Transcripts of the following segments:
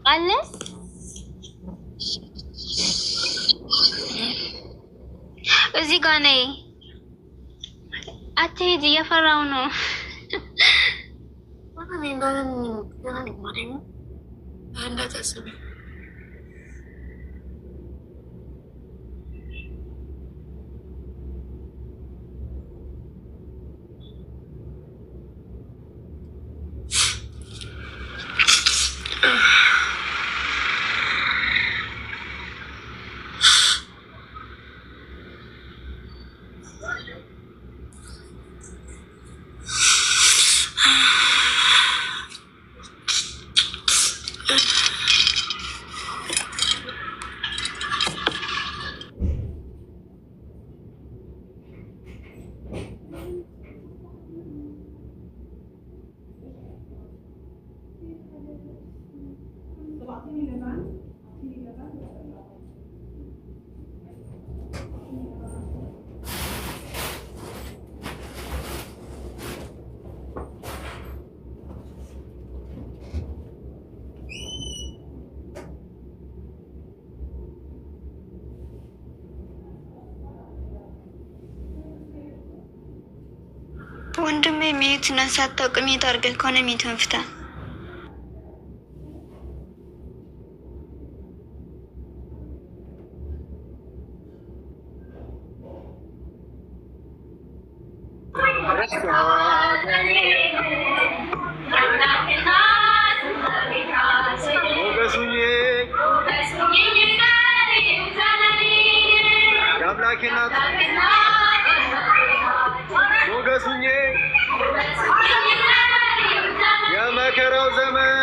አለ እዚህ ጋር ነይ። አትሄጂ፣ እየፈራው ነው። ወንድሜ ሚዩትን ሳታውቅ ሚዩት አድርገህ ከሆነ ሚዩትን ፍታ። የመከራው ዘመን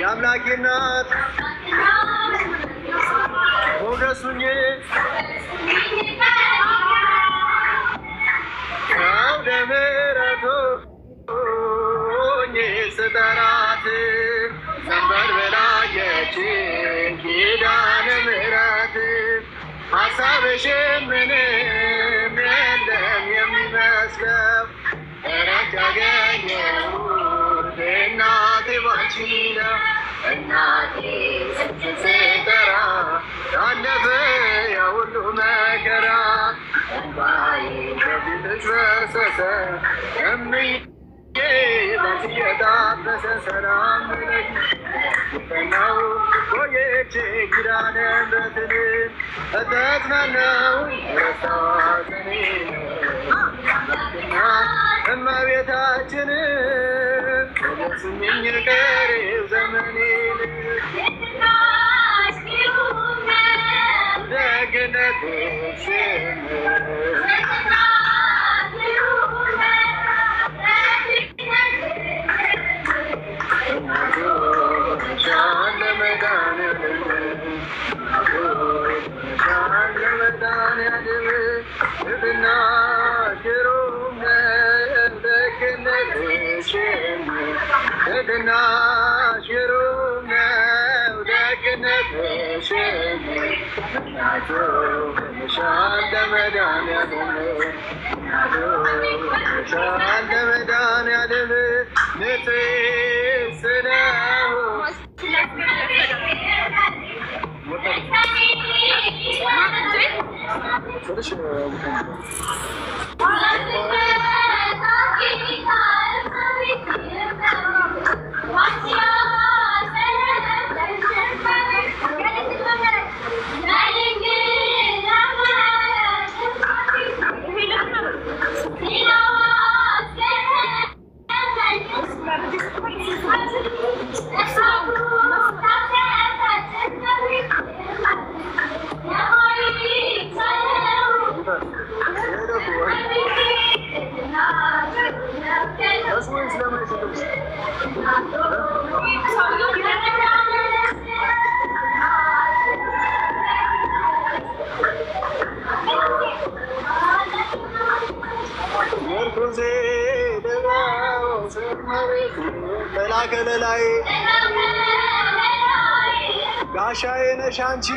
Yamlakinat Boga sunye Kaude merato Nye setarat Zambar velayechi Kidane merat Asab shemene Mendem yemi meslem Erakaganye Nate vachina Nate setara Alave yaulu makara Vai bidshvasasa Ammi Vasiyata prasasaram Nau Koye chekirane mratne Atatna nau Rasasane Amma vyatachane Sumini kare zamani Dagna tushene Shana medane Shana medane Idna shirume Dagna tushene Edna shirume Dagna tushene Shana medane Shana medane Nefes selahu Gashaye ne shanchi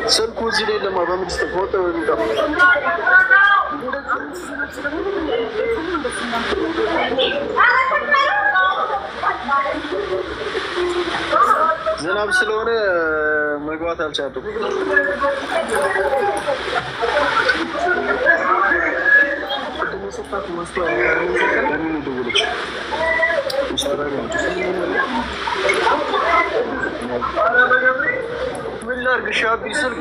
سلكو زي لما بمدست فوتو ዝናብ ስለሆነ መግባት አልቻልኩም። ምን ላድርግ ሻቢ ስልክ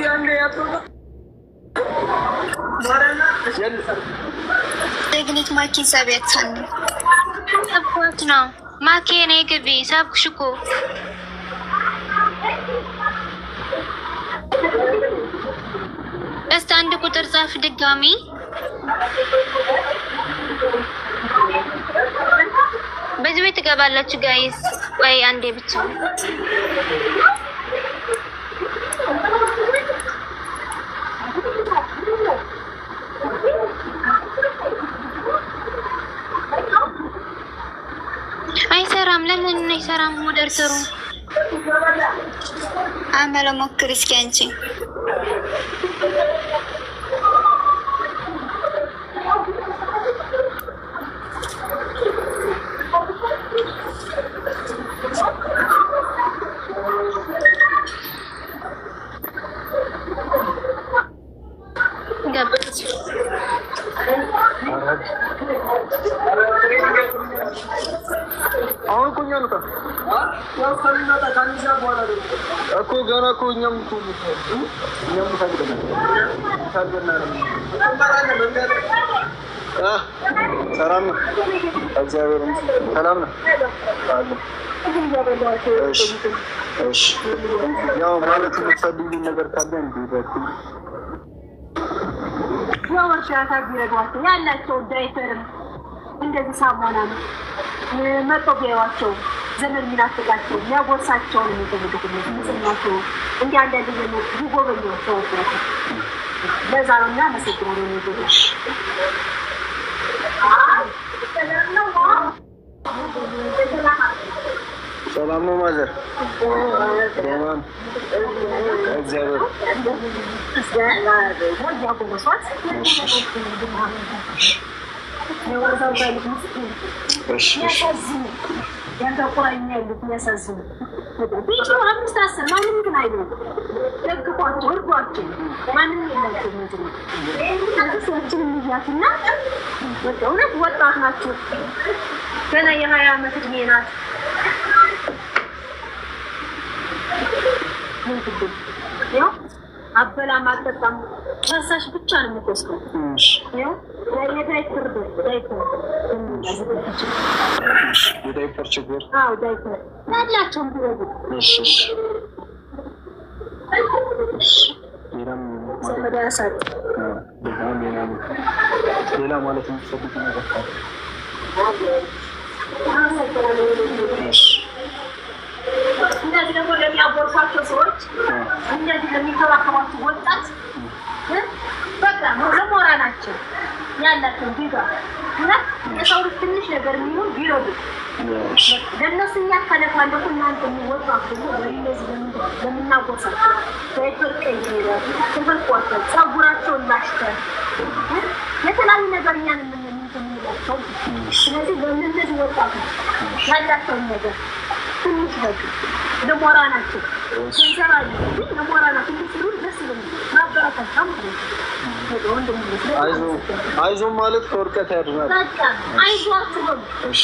ደግኒት ማኪ ሰቤት ሰንዱ አባቱ ነው ማኪ ነይ ግቢ ሳብክሽ እኮ እስቲ አንድ ቁጥር ጻፍ ድጋሚ በዚህ ቤት ትገባላችሁ ጋይስ ወይ አንዴ ብቻ አይሰራም ለምን አይሰራም ሞደርተሩ አመለ ሞክሪ እስኪ አንቺ aku gana aku nyam ሰላም ነው እግዚአብሔር ይመስገን ሰላም ነው እሺ ያው ማለት የምትፈልጊው ነገር ካለ እንዲደርስ ያው ሻታ ቢረዷቸው ያላቸው ዳይፐርም እንደዚህ ሳሙና ነው መጥቶቢያቸው ዘመን ሚናፍቃቸው ያጎርሳቸው ነው የሚፈልጉት ነው እንዴ አንዳንድ ነው ይጎበኛው ሰው ለዛ ነውና መሰግናለሁ ነው ሰላም ነው ማዘር ሰላም እግዚአብሔር ያንተ ቆራኛ ያሉት ያሳዝኑ ቢቹ አምስት አስር ማንም ግን አይደለም ደግፏቸው እርዷቸው ማንም የላቸውም እንጂ አንተ ሰዎችን ይያትና ወጣውነት ወጣት ናቸው ገና የ20 ዓመት እድሜ ናት ያው አበላ ማጠጣም ፈሳሽ ብቻ ነው የምትወስደው ያው የዳይፐር የዳይፐር ችግር ዳይፐር ያላቸውም ቢወዱ ሌላ ማለት የምትፈልጊው ነገር ካለ እንደዚህ ደግሞ ለሚያጎርሳቸው ሰዎች እንደዚህ ለሚንከባከባቸው ወጣት በቃ ነው ናቸው ያላቸው ቢጋ እና የሰው ልጅ ትንሽ ነገር የሚሆን ቢረዱ ለእነሱ እያካለፋለሁ እናንተ የሚወጣችሁ ወይነዚህ ለምናጎሳቸው በኢትዮጵያ ይሄዳል ተፈርቋቸው ጸጉራቸውን ላሽተን የተለያዩ ነገር እኛን የምንላቸው ስለዚህ በእነዚህ ወጣቶች ያላቸውን ነገር ትንሽ ነገር ለሞራ ናቸው ይሰራሉ ለሞራ ናቸው ሲሉ ደስ ይላል ማበረታታም አይዞ ማለት ከወርቀት ያድናል አይዟችሁ እሺ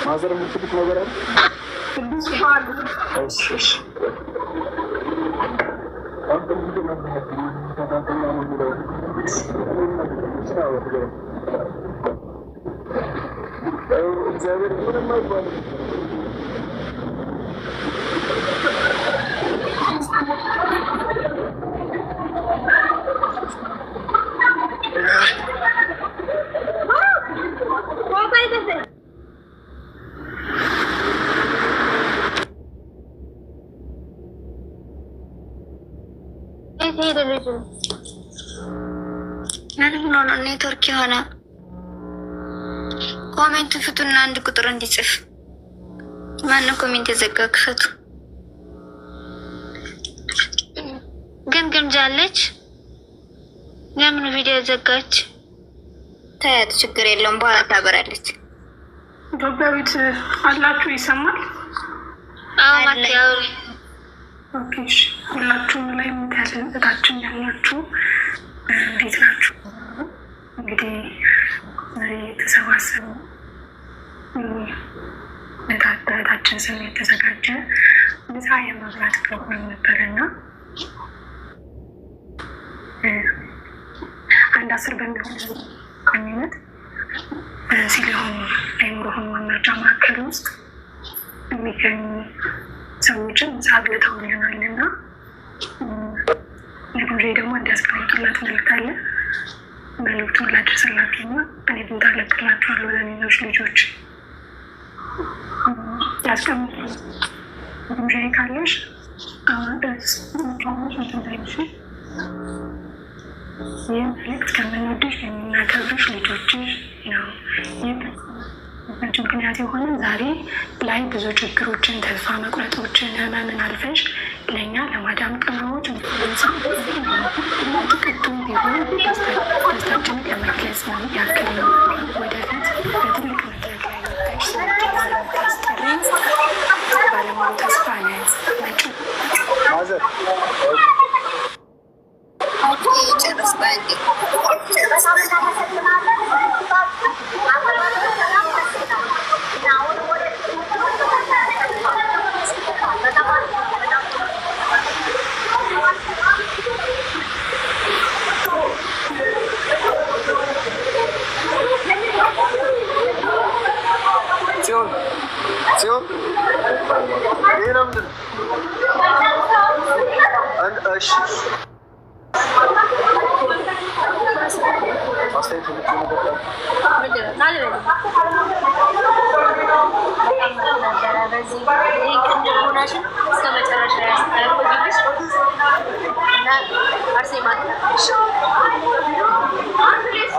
ማዘር ምትልክ ነገር አለ ትንሽ ይባል እሺ እሺ እግዚአብሔር ምንም አይባልም ሄደ ልጁ ምንም ነው ኔትወርክ የሆነ ኮሜንት ፍቱና አንድ ቁጥር እንዲጽፍ ማነው ኮሜንት የዘጋ ክፈቱ ግን ግምጃ አለች ለምን ቪዲዮ ዘጋች ታያት ችግር የለውም በኋላ ታበራለች ኢትዮጵያዊት አላችሁ ይሰማል አዎ ማቲያው ኦኬ ሁላችሁም ላይ ምታለን እታችን ያላችሁ እንዴት ናችሁ እንግዲህ ዛሬ ተሰባሰቡ እታችን ስም የተዘጋጀ ምሳ የመብላት ፕሮግራም ነበርና አንድ 10 በሚሆን ቋሚነት ሲሊሆን አይምሮሆን መርጃ ማዕከል ውስጥ የሚገኙ ሰዎችን ምሳ አብልተውልናልና ለግብሬ ደግሞ እንዲያስቀምጡላት መልዕክት አለ መልዕክቱን ላድርስላችሁና እኔ ብንታለቅላችኋለሁ ለሌሎች ልጆች ያስቀምጡ ግብሬ ካለሽ ይህ መልዕክት ከምንወድሽ የምናከብርሽ ልጆችሽ ነው ምክንያት የሆነ ዛሬ ላይ ብዙ ችግሮችን ተስፋ መቁረጦችን ህመምን አልፈሽ ለእኛ ለማዳም ቅመሞች ጥቅቱም ቢሆን ደስታችንን ለመግለጽ ነው ያክል ነው ወደፊት በትልቅ መድረክ ላይ ወታሽ ሰዎችን ለምታስጠሪ ባለሙሉ ተስፋ ነዝ ነጩ ጨረስ ባንዴ ሲሆን ይሄ ነው ምንድን አንድ እሺ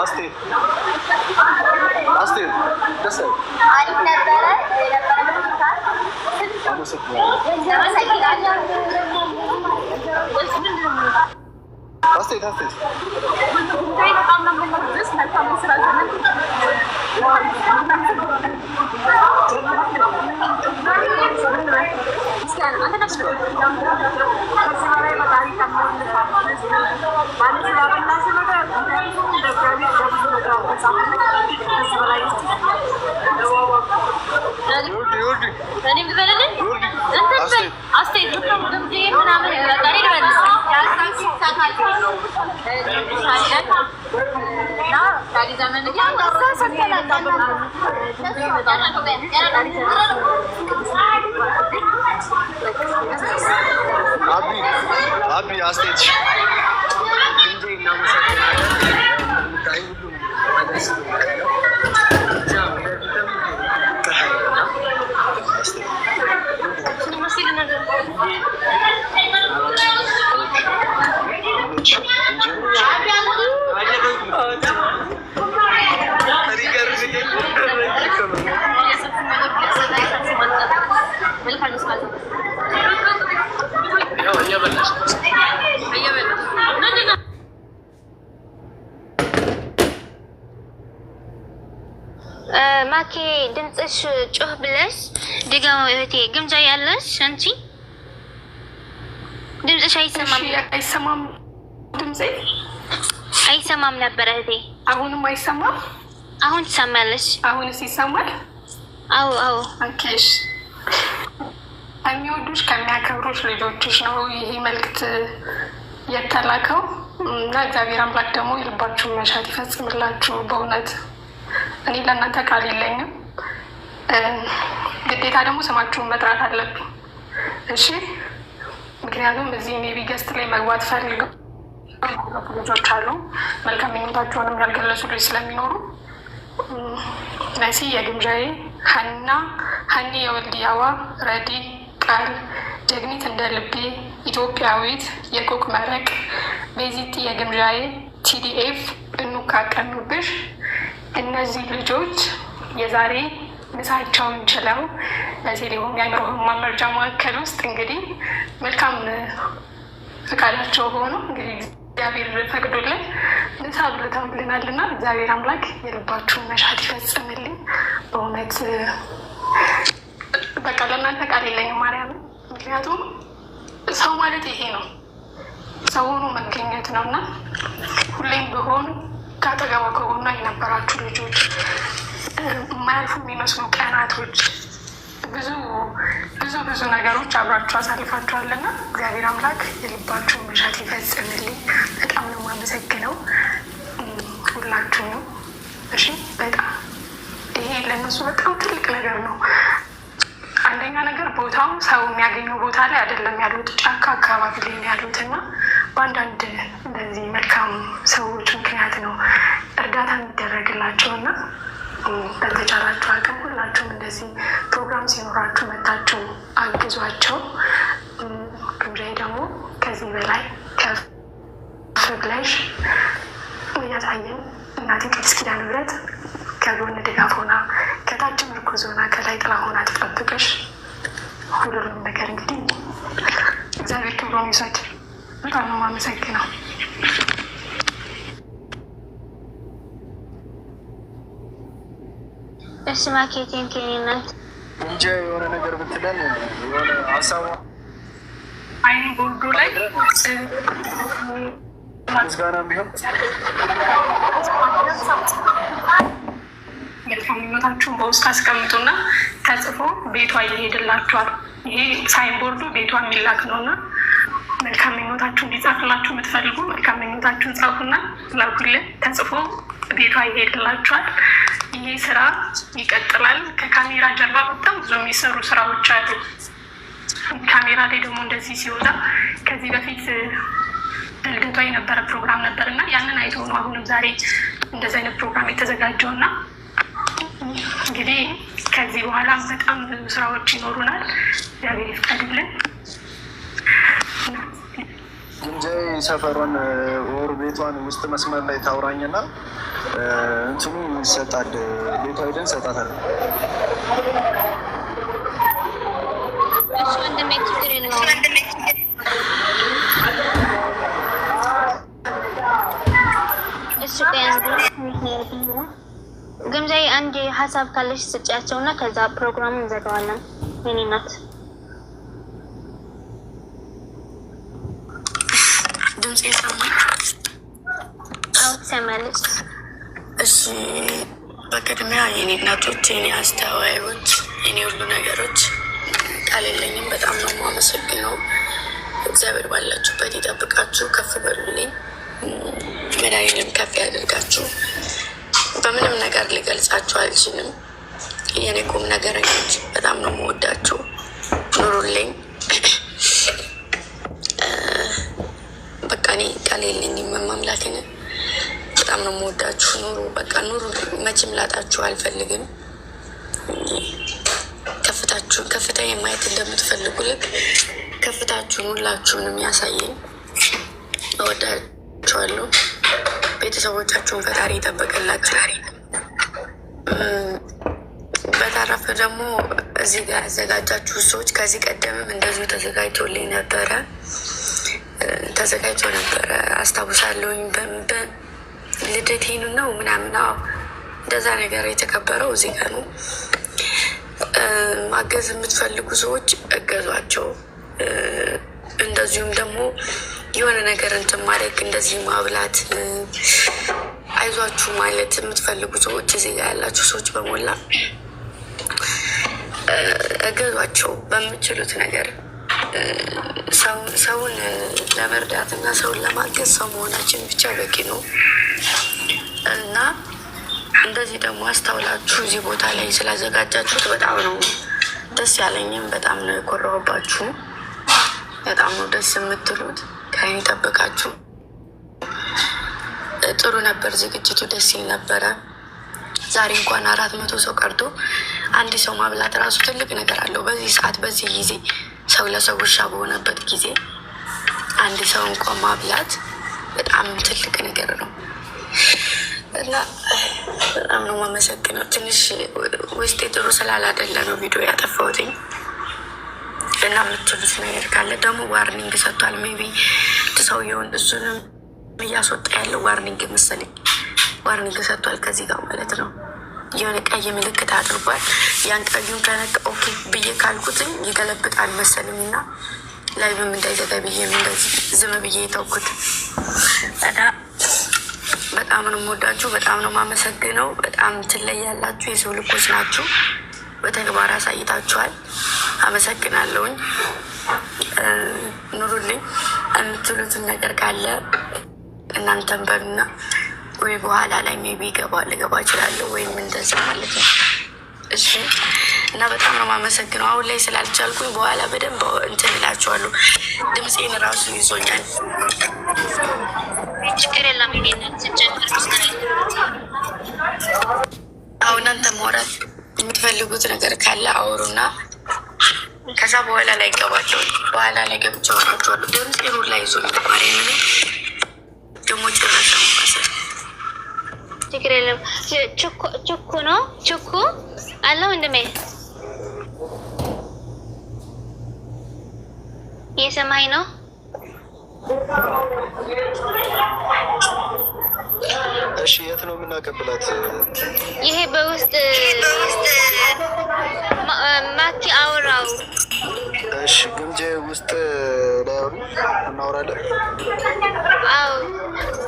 አስተያየት አስተያየት ደስ አሪፍ ነበረ አስተያየት አቢ አስተያየት እንጂ እናመሰግናለን ማኬ ድምፅሽ ጮህ ብለሽ ድጋሚ እህቴ ግምጃ ያለሽ አንቺ ድምፅሽ አይሰማም ድምፄ አይሰማም ነበር እህቴ አሁንም አይሰማም አሁን ትሰማለሽ አሁንስ ይሰማል አዎ ኦኬሽ የሚወዱሽ ከሚያከብሩሽ ልጆችሽ ነው ይሄ መልዕክት የተላከው እና እግዚአብሔር አምላክ ደግሞ የልባችሁን መሻት ይፈጽምላችሁ በእውነት እኔ ለእናንተ ቃል የለኝም ግዴታ ደግሞ ስማችሁን መጥራት አለብኝ እሺ ምክንያቱም እዚህ ሜቢ ገስት ላይ መግባት ፈልገው ልጆች አሉ መልካም ምኞታቸውንም ያልገለጹ ልጅ ስለሚኖሩ ነሲ የግምጃዬ ሀኒ የወልዲያዋ ረዲ ቃል ጀግኒት እንደ ልቤ ኢትዮጵያዊት የኮክ መረቅ ቤዚቲ የግምጃዬ ቲዲኤፍ እንካቀኑብሽ እነዚህ ልጆች የዛሬ ምሳቸውን ችለው ለዚህ ሊሆን የአእምሮ ህሙማን መርጃ ማዕከል ውስጥ እንግዲህ መልካም ፈቃዳቸው ሆኖ እንግዲህ እግዚአብሔር ፈቅዶልን ምሳ ብልተውልናል እና እግዚአብሔር አምላክ የልባችሁን መሻት ይፈጽምልኝ በእውነት በቃ ለእናንተ ቃል የለኝም ማርያም ምክንያቱም ሰው ማለት ይሄ ነው ሰው ሆኖ መገኘት ነው እና ሁሌም ቢሆን ከአጠገቧ ከሆና የነበራችሁ ልጆች የማያልፉ የሚመስሉ ቀናቶች ብዙ ነገሮች አብራችሁ አሳልፋችኋልና እግዚአብሔር አምላክ የልባችሁን መሻት ይፈጽምልኝ በጣም ነው የማመሰግነው ሁላችሁንም እሺ በጣም ይሄ ለእነሱ በጣም ትልቅ ነገር ነው አንደኛ ነገር ቦታው ሰው የሚያገኘው ቦታ ላይ አይደለም ያሉት ጫካ አካባቢ ላይ ያሉት እና በአንዳንድ እንደዚህ መልካም ሰዎች ምክንያት ነው እርዳታ የሚደረግላቸው እና በተቻላችሁ አቅም ሁላችሁም እንደዚህ ፕሮግራም ሲኖራችሁ መታችሁ አግዟቸው ግምጃዬ ደግሞ ከዚህ በላይ ከፍ ብለሽ እያሳየን እናቴ ቅድስት ኪዳነ ምሕረት ከጎን ድጋፍ ሆና ከታች ምርኩዝ ሆና ከላይ ጥላ ሆና ትጠብቅሽ ሁሉንም ነገር እንግዲህ እግዚአብሔር ክብሩን ይውሰድ በጣም ነው የማመሰግነው እሺ ማርኬቲንግ ከኔናት እንጂ የሆነ ነገር ብትለን የሆነ ሀሳቡ አይን ቦርዱ ላይ ምስጋና ቢሆን መልካም ምኞታችሁን በውስጥ አስቀምጡና ተጽፎ ቤቷ ይሄድላችኋል ይሄ ሳይን ቦርዱ ቤቷ የሚላክ ነው እና መልካም ምኞታችሁን እንዲጻፍላችሁ የምትፈልጉ መልካም ምኞታችሁን ጻፉና ላኩልን ተጽፎ ቤቷ ይሄድላችኋል ይሄ ስራ ይቀጥላል ከካሜራ ጀርባ በጣም ብዙ የሚሰሩ ስራዎች አሉ ካሜራ ላይ ደግሞ እንደዚህ ሲወጣ ከዚህ በፊት ልደቷ የነበረ ፕሮግራም ነበር እና ያንን አይቶ ነው አሁንም ዛሬ እንደዚህ አይነት ፕሮግራም የተዘጋጀው እና እንግዲህ ከዚህ በኋላ በጣም ብዙ ስራዎች ይኖሩናል እግዚአብሔር ይፍቀድልን ግምጃዬ ሰፈሯን ወር ቤቷን ውስጥ መስመር ላይ ታውራኝና እንትኑ ይሰጣል ቤቷ ሄደን እንሰጣታለን እሱ እንደሚችል ነው እሱ ግምጃዬ አንድ ሀሳብ ካለሽ ስጫቸውና ከዛ ፕሮግራሙን እንዘጋዋለን የኔ እናት ድምጽ ይሰማል አዎ ትሰማለች እሺ በቅድሚያ የኔ እናቶች የኔ አስተዋዮች የኔ ሁሉ ነገሮች ቃል የለኝም በጣም ነው የማመሰግነው እግዚአብሔር ባላችሁበት ይጠብቃችሁ ከፍ በሉልኝ መድኃኒንም ከፍ ያደርጋችሁ በምንም ነገር ሊገልጻችሁ አልችልም የኔ ቁም ነገረኞች በጣም ነው የምወዳችሁ ኑሩልኝ በቃ እኔ ቃል የለኝም መማምላክን በጣም ነው የምወዳችሁ ኑሩ በቃ ኑሩ መቼም ላጣችሁ አልፈልግም ከፍታ የማየት እንደምትፈልጉ ልክ ከፍታችሁን ሁላችሁንም ያሳየኝ እወዳችኋለሁ ቤተሰቦቻችሁን ፈጣሪ ይጠበቅላችሁ በተረፈ ደግሞ እዚህ ጋር ያዘጋጃችሁ ሰዎች ከዚህ ቀደምም እንደዚሁ ተዘጋጅቶልኝ ነበረ አስታውሳለሁኝ ልደቴን ነው ምናምን እንደዛ ነገር የተከበረው እዚህ ጋር ነው። ማገዝ የምትፈልጉ ሰዎች እገዟቸው። እንደዚሁም ደግሞ የሆነ ነገር እንትን ማድረግ እንደዚህ ማብላት አይዟችሁ ማለት የምትፈልጉ ሰዎች እዚህ ጋር ያላችሁ ሰዎች በሞላ እገዟቸው በምችሉት ነገር። ሰውን ለመርዳት እና ሰውን ለማገዝ ሰው መሆናችን ብቻ በቂ ነው እና እንደዚህ ደግሞ አስተውላችሁ እዚህ ቦታ ላይ ስላዘጋጃችሁት በጣም ነው ደስ ያለኝም። በጣም ነው የኮራሁባችሁ። በጣም ነው ደስ የምትሉት። ከእኔ ጠብቃችሁ ጥሩ ነበር ዝግጅቱ፣ ደስ ይል ነበረ። ዛሬ እንኳን 400 ሰው ቀርቶ አንድ ሰው ማብላት እራሱ ትልቅ ነገር አለው። በዚህ ሰዓት በዚህ ጊዜ ሰው ለሰው ውሻ በሆነበት ጊዜ አንድ ሰው እንኳን ማብላት በጣም ትልቅ ነገር ነው እና በጣም ነው የማመሰግነው። ትንሽ ውስጤ ጥሩ ስላላደለ ነው ቪዲዮ ያጠፋሁትኝ እና የምትሉት ነገር ካለ ደግሞ ዋርኒንግ ሰጥቷል። ሜቢ ሰውየውን እሱንም እያስወጣ ያለው ዋርኒንግ መሰለኝ ዋርኒንግ ሰጥቷል ከዚህ ጋር ማለት ነው። የሆነ ቀይ ምልክት አድርጓል። ያን ቀዩን ከነቀ ኦኬ ብዬ ካልኩትኝ ይገለብጣል መሰለኝ እና ላይቭም እንዳይዘጋ ብዬ እንደዚህ ዝም ብዬ የተውኩት እና በጣም ነው የምወዳችሁ። በጣም ነው የማመሰግነው። በጣም ትለያላችሁ። የሰው ልኮች ናችሁ። በተግባር አሳይታችኋል። አመሰግናለሁኝ። ኑሩልኝ። የምትሉትን ነገር ካለ እናንተን በሉና ወይ በኋላ ላይ ሜቢ ልገባ እችላለሁ ወይም እንደዛ ማለት ነው። እሺ እና በጣም ነው የማመሰግነው። አሁን ላይ ስላልቻልኩኝ በኋላ በደንብ እንትን እላችኋለሁ። ድምፄን ራሱ ይዞኛል። ችግር የለም። አሁን እናንተ ማውራት የምትፈልጉት ነገር ካለ አውሩና ከዛ በኋላ ላይ ገባቸው። በኋላ ላይ ገብቼ አወራችኋለሁ። ድምፄን ሁላ ይዞኛል። ማርያምን ደግሞ ጭራሽ ማሰር ችግር የለም። ችኩ ነው ችኩ አለ ወንድሜ የሰማይ ነው። እሺ የት ነው የምናቀብላት? ይሄ በውስጥ ማኪ አውራው። እሺ ግምጄ ውስጥ ላይሆን እናወራለን። አዎ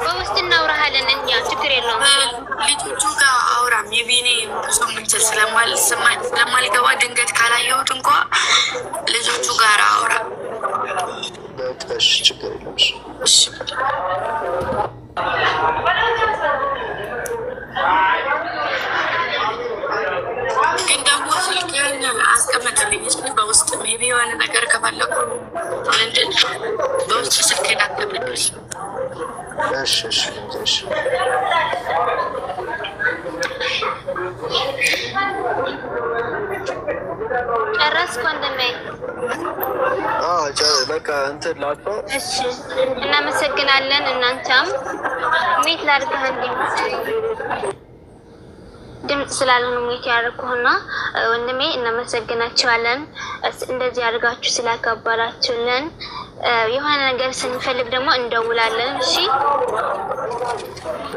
በውስጥ እናውራሃለን እኛ ችግር የለውም። ልጆቹ ጋር አውራ የቢኔ ብዙ ምንችል ስለማልገባ ድንገት ካላየሁት እንኳ ልጆቹ ጋር አውራ። በቃ እሺ ችግር የለም። እሺ ግን ደግሞ ስልክህን አስቀምጥልኝ እስኪ በውስጥ ሜቢ የሆነ ነገር ከፈለጉ ምንድን በውስጥ ስልክህን አስቀምጥልኝ። እሺ እሺ እሺ ጨረስኩ ወንድሜ። በቃ እንትን ላጥፋ። እሺ እናመሰግናለን። እናንተም ሜት ላድርግህ እንዴ ድምፅ ስላልሆነ ሜት ያደርኩህና ወንድሜ እናመሰግናችኋለን። እንደዚህ አድርጋችሁ ስላከበራችሁልን የሆነ ነገር ስንፈልግ ደግሞ እንደውላለን። እሺ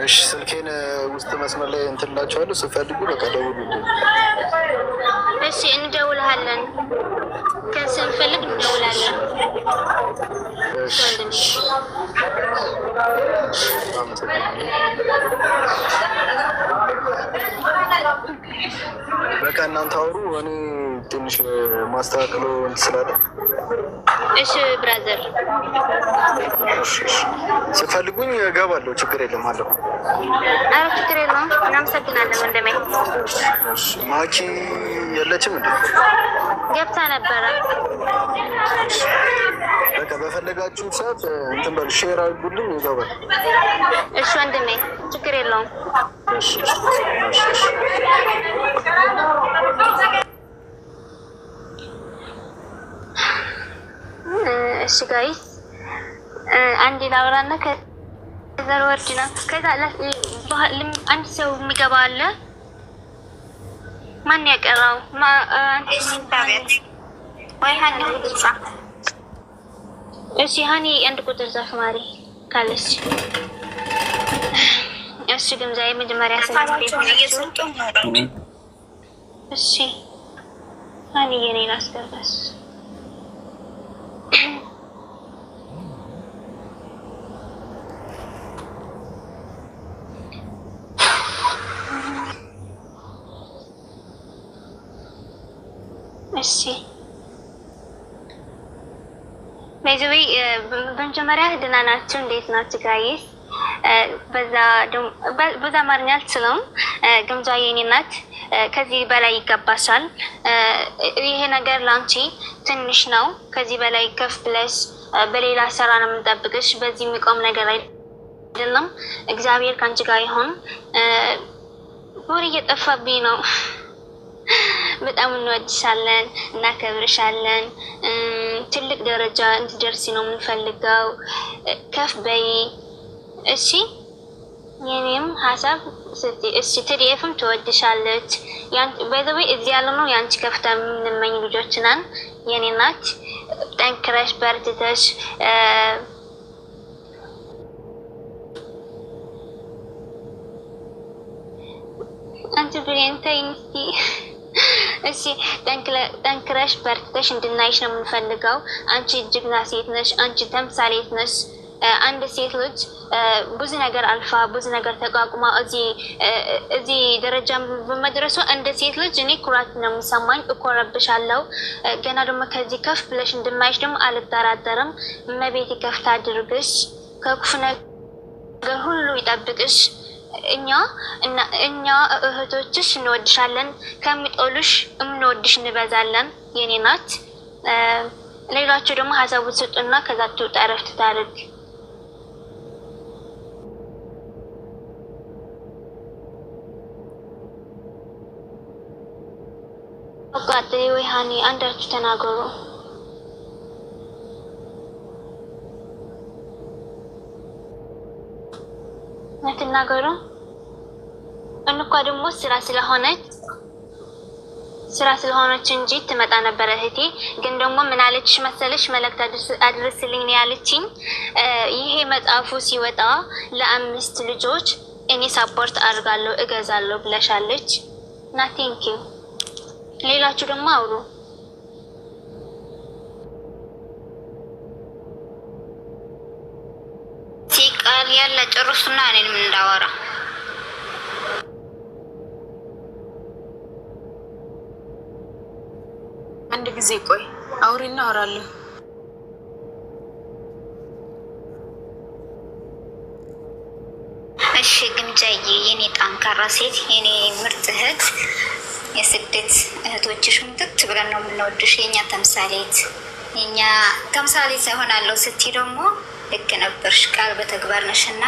እሺ ስልኬን ውስጥ መስመር ላይ እንትን እላችኋለሁ። ስፈልጉ በቃ ደውሉልኝ። እሺ እንደውልሃለን። ስንፈልግ እንደውላለን። በቃ እናንተ አውሩ። እኔ ትንሽ ማስተካከለው እንትን ስላለ። እሺ ብራዘር ስፈልጉኝ እገባለሁ። ችግር የለም አለሁ። ኧረ ችግር የለውም። እናመሰግናለን ወንድሜ። ማኪ የለችም እንዴ? ገብታ ነበረ። በቃ በፈለጋችሁ ሰዓት እንትን በል ሼር አድርጉልኝ። ይገባል። እሺ ወንድሜ ችግር የለውም። እሺ ጋይስ አንድ ላውራና ከዛ ወርድ ነው። ከዛ አንድ ሰው የሚገባ አለ። ማን ያቀራው? ወይ ሀኒ ቁጥር። እሺ ሀኒ አንድ ቁጥር ዛፍ ማሪ ካለች እሺ ግምጃዬ መጀመሪያ ሰላማቸውን እየሰጡ ነው። እሺ አኒ የኔ ላስገባስ እሺ በዚህ በመጀመሪያ ደህና ናችሁ? እንዴት ናችሁ ጋይስ? በዛ አማርኛ አልችልም። ግምጃ የኔ ናት። ከዚህ በላይ ይገባሻል። ይሄ ነገር ላንቺ ትንሽ ነው። ከዚህ በላይ ከፍ ብለሽ በሌላ ስራ ነው የምንጠብቅሽ። በዚህ የሚቆም ነገር አይደለም። እግዚአብሔር ካንቺ ጋር ይሁን። ወሬ እየጠፋብኝ ነው። በጣም እንወድሻለን፣ እናከብርሻለን። ትልቅ ደረጃ እንድትደርሲ ነው የምንፈልገው። ከፍ በይ እሺ። የኔም ሀሳብ እሺ። ትዲኤፍም ትወድሻለች። በዚህ እዚህ ያለ ነው ያንቺ ከፍታ የምንመኝ ልጆች ነን። የኔ ናት። ጠንክረሽ በርትተሽ አንቺ ብሬን ተይኝ እስኪ እሺ። ጠንክረሽ በርትተሽ እንድናይሽ ነው የምንፈልገው። አንቺ ጀግና ሴት ነሽ። አንቺ ተምሳሌት ነሽ። አንድ ሴት ልጅ ብዙ ነገር አልፋ ብዙ ነገር ተቋቁማ እዚህ ደረጃ በመድረሷ እንደ ሴት ልጅ እኔ ኩራት ነው የሚሰማኝ። እኮረብሻለሁ። ገና ደግሞ ከዚህ ከፍ ብለሽ እንድማይሽ ደግሞ አልጠራጠርም። እመቤቴ ከፍታ አድርግሽ፣ ከክፉ ነገር ሁሉ ይጠብቅሽ። እኛ እህቶችሽ እንወድሻለን። ከሚጦሉሽ የምንወድሽ እንበዛለን። የኔ ናት። ሌላቸው ደግሞ ሀሳቡ ስጡና ከዛ ትውጣ እረፍት ታድርግ። አቃጥሪ ወይ ሃኒ አንዳችሁ ተናገሩ። ተናገሩ። እንኳ ደግሞ ስራ ስለሆነች እንጂ ትመጣ ነበር እህቴ። ግን ደግሞ ምን አለች መሰለሽ? መልእክት አድርስልኝ ነው ያለችኝ። ይሄ መጽሐፉ ሲወጣ ለ5 ልጆች እኔ ሳፖርት አድርጋለሁ እገዛለሁ ብለሻለች። እና ቴንኪው። ሌላችሁ ደግሞ አውሩ። ሲቃል ያለ ጨርሱና እኔንም እንዳወራ አንድ ጊዜ ቆይ አውሪና አወራለሁ። እሺ ግምጃዬ የኔ ጠንካራ ሴት፣ የኔ ምርጥ እህት፣ የስደት እህቶችሽ ምጥጥ ብለን ነው የምንወድሽ። የኛ ተምሳሌት እሆናለሁ ስትይ ደግሞ ልክ ነበርሽ። ቃል በተግባር ነሽና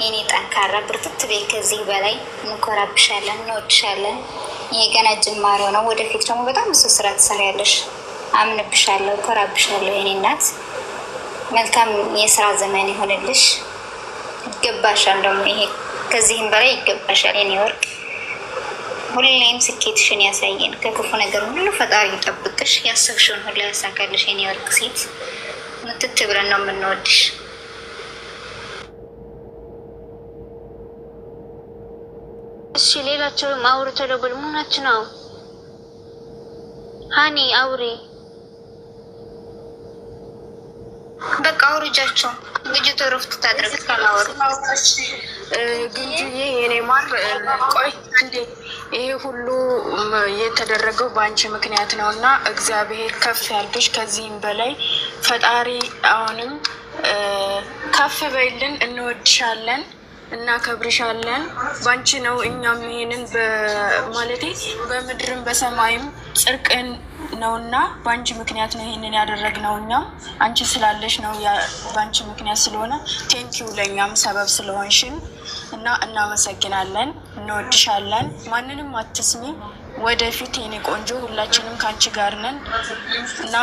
የኔ ጠንካራ ብርትት በይ። ከዚህ በላይ እንኮራብሻለን፣ እንወድሻለን። ይሄ ገና ጅማሬው ነው። ወደፊት ደግሞ በጣም ብዙ ስራ ትሰሪያለሽ። አምንብሻለሁ፣ እኮራብሻለሁ የኔ እናት። መልካም የስራ ዘመን ይሆንልሽ። ይገባሻል። ደግሞ ይሄ ከዚህም በላይ ይገባሻል የኔ ወርቅ። ሁሌም ስኬትሽን ያሳየን። ከክፉ ነገር ሁሉ ፈጣሪ ይጠብቅሽ። ያሰብሽውን ሁሉ ያሳካልሽ የኔ ወርቅ ሴት። ምትት ብለን ነው የምንወድሽ። እሺ ሌላቸው አውሪ። ተደብል ሙናችን ነው ሃኒ አውሪ። በቃ አውርጃቸው እንግዲህ ተረፍት ታድርግ ካላወሩ ግንጁዬ የኔ ማር ቆይ እንዴ። ይሄ ሁሉ የተደረገው በአንቺ ምክንያት ነው እና እግዚአብሔር ከፍ ያልብሽ። ከዚህም በላይ ፈጣሪ አሁንም ከፍ በይልን። እንወድሻለን፣ እናከብርሻለን። ባንቺ ነው እኛም ይሄንን በማለቴ በምድርም በሰማይም ጽድቅን ነውና ባንቺ ምክንያት ነው ይሄንን ያደረግነው። እኛም አንቺ ስላለሽ ነው ባንቺ ምክንያት ስለሆነ ቴንኪው ለኛም ሰበብ ስለሆንሽን እና እናመሰግናለን። እንወድሻለን። ማንንም አትስሚ። ወደፊት የኔ ቆንጆ ሁላችንም ካንቺ ጋር ነን እና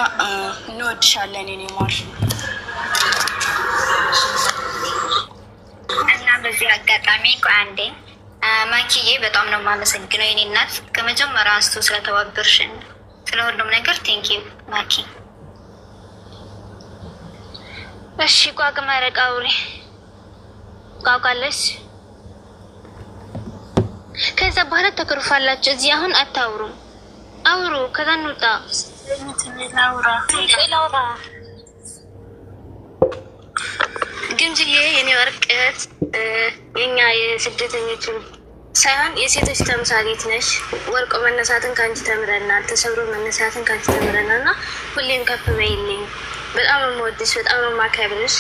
እንወድሻለን የኔ ማር። እና በዚህ አጋጣሚ ቆይ አንዴ ማኪዬ በጣም ነው የማመሰግነው የኔ እናት። ከመጀመሪያ አንስቶ ስለተባበርሽን ስለሁሉም ነገር ቴንኪው ማኪ። እሺ ቋቅ መረቅ አውሪ። ቋቋለሽ ከዛ በኋላ ተከርፋላችሁ። እዚህ አሁን አታውሩም። አውሩ ከዛ እንውጣ። ግምጽዬ የኔ ወርቀት የኛ የስደተኞች ሳይሆን የሴቶች ተምሳሌት ነሽ። ወርቆ መነሳትን ከአንቺ ተምረናል፣ ተሰብሮ መነሳትን ከአንቺ ተምረናል እና ሁሌም ከፍ በይልኝ። በጣም ነው የምወድሽ፣ በጣም ነው የማከብርሽ።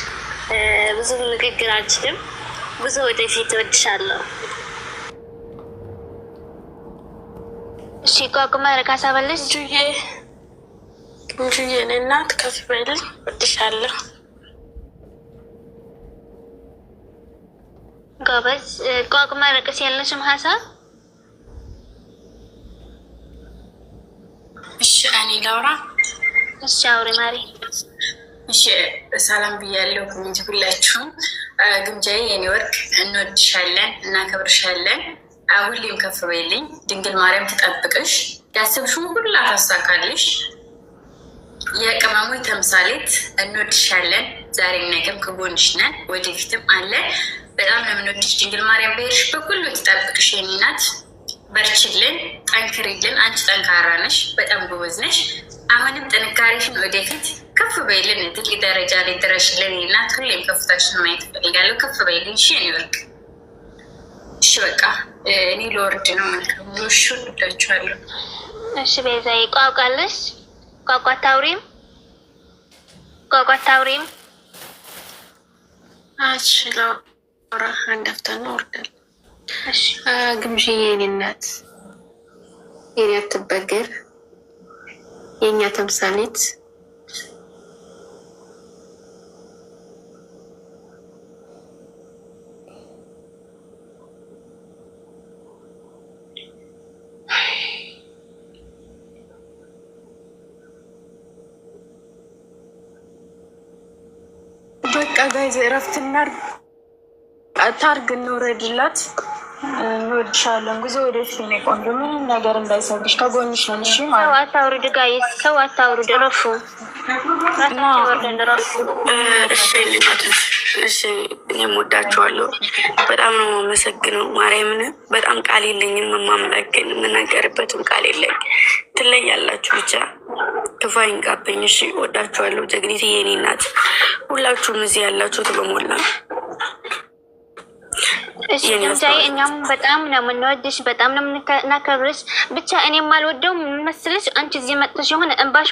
ብዙ ንግግር አልችልም። ብዙ ወደፊት እወድሻለሁ። እሺ ቋቁማ ረካሳ በለሽ ጁዬ እኔ እናት ከፍ በይልኝ፣ እወድሻለሁ። ጎበዝ ቋቁማ ረቅስ ያለሽም ሀሳብ እሺ እኔ ላውራ። እሺ አውሪ ማሪ። እሺ ሰላም ብያለሁ ሁላችሁም። ግምጃዬ የኔ ወርቅ እንወድሻለን፣ እናከብርሻለን። ሁሌም ከፍ በይልኝ። ድንግል ማርያም ትጠብቅሽ፣ ያሰብሽውን ሁሉ ታሳካልሽ። የቅመሙ ተምሳሌት እንወድሻለን። ዛሬም ነገም ከጎንሽ ነን፣ ወደፊትም አለን። በጣም ለምንወድሽ ድንግል ማርያም በሄድሽበት ሁሉ ትጠብቅሽ የኔ ናት። በርችልን፣ ጠንክሪልን። አንቺ ጠንካራ ነሽ፣ በጣም ጎበዝ ነሽ። አሁንም ጥንካሬሽን ወደፊት ከፍ በይልን፣ ትልቅ ደረጃ ላይ ድረሽልን የኔ ናት። ሁሌም ከፍታሽን ማየት እፈልጋለሁ። ከፍ በይልን እሺ የኔ ወርቅ። እሺ በቃ እኔ ለወርድ ነው መልካም ነው። እሺ ወዳችኋለሁ። እሺ ቤዛዬ ቋቋለሽ ቋቋታውሪም አችለው አንድ አፍታ ነው ወርዳል። ግምሽዬ የኔ እናት የኔ አትበገር የእኛ ተምሳሌት በቃ ጋይዝ እረፍት እናድርግ። ታርግ እንውረድላት። እንወድሻለን። ጉዞ ወደፊት ነው። ቆንጆ ምንም ነገር እንዳይሰብሽ ከጎንሽ ነው። እሺ ማለት ሰው አታውርድ ጋይዝ፣ ሰው አታውርድ። እረፉ ራሳቸው ወርደን እረፉ። እሺ እኔም ወዳችኋለሁ። በጣም ነው የማመሰግነው። ማርያምን በጣም ቃል የለኝም። ማምላክን የምናገርበትም ቃል የለኝ። ትለያላችሁ። ብቻ ክፉ አይንካብኝ። እሺ ወዳችኋለሁ። ጀግኒት የኔ ናት። ሁላችሁም እዚህ ያላችሁት በሞላ እሺ ግምጃዬ እኛም በጣም ነው የምንወድሽ፣ በጣም ነው የምናከብርሽ። ብቻ እኔ የማልወደው መስልሽ አንቺ እዚህ መጥተሽ የሆነ እንባሽ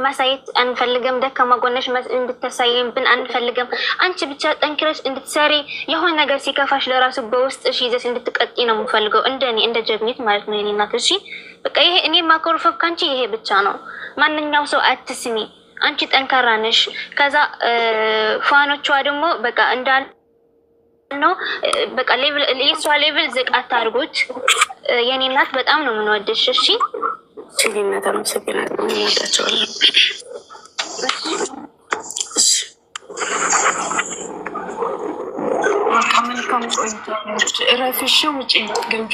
ማሳየት አንፈልግም። ደካማ ጎነሽ እንድታሳይብን አንፈልግም። አንቺ ብቻ ጠንክረሽ እንድትሰሪ፣ የሆነ ነገር ሲከፋሽ ለራሱ በውስጥሽ ይዘሽ እንድትቀጢ ነው የምፈልገው። እንደኔ እንደ ጀግኒት ማለት ነው የኔ እናት። እሺ በቃ ይሄ እኔ ማኮርፈብ ካንቺ ይሄ ብቻ ነው። ማንኛው ሰው አትስሚ። አንቺ ጠንካራ ነሽ። ከዛ ፋኖቿ ደግሞ በቃ እንዳል ነው በቃ ሌቭል የሷ ሌቭል ዝቅ አታርጉት። የኔ እናት በጣም ነው የምንወድሽ። እሺ ሲሊነት አመሰግናለሁ። እንወዳቸዋለን። መልካም ቆይታ። እረፍሽ ውጪ ገምጁ።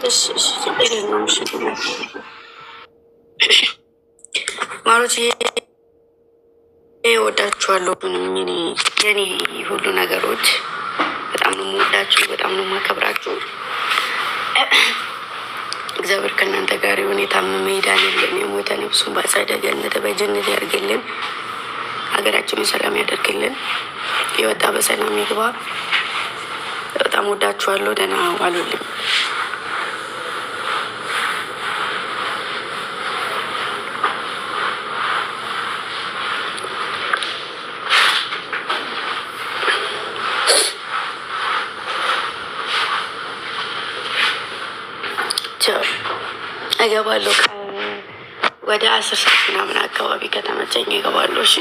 እሺ ነው እሺ ማሮች እወዳችኋለሁ። ምንም የኔ ሁሉ ነገሮች በጣም ነው የምወዳችሁ፣ በጣም ነው የማከብራችሁ። እግዚአብሔር ከእናንተ ጋር ይሁን። የታመመ ይዳንልን፣ የሞተ ነፍሱን በአጸደ ገነት በጀነት ያድርግልን። ሀገራችንን ሰላም ያደርግልን። የወጣ በሰላም ይግባ። በጣም ወዳችኋለሁ። ደህና ዋሉልኝ። እገባለሁ ወደ 10 ሰዓት ምናምን አካባቢ ከተመቸኝ እገባለሁ። እሺ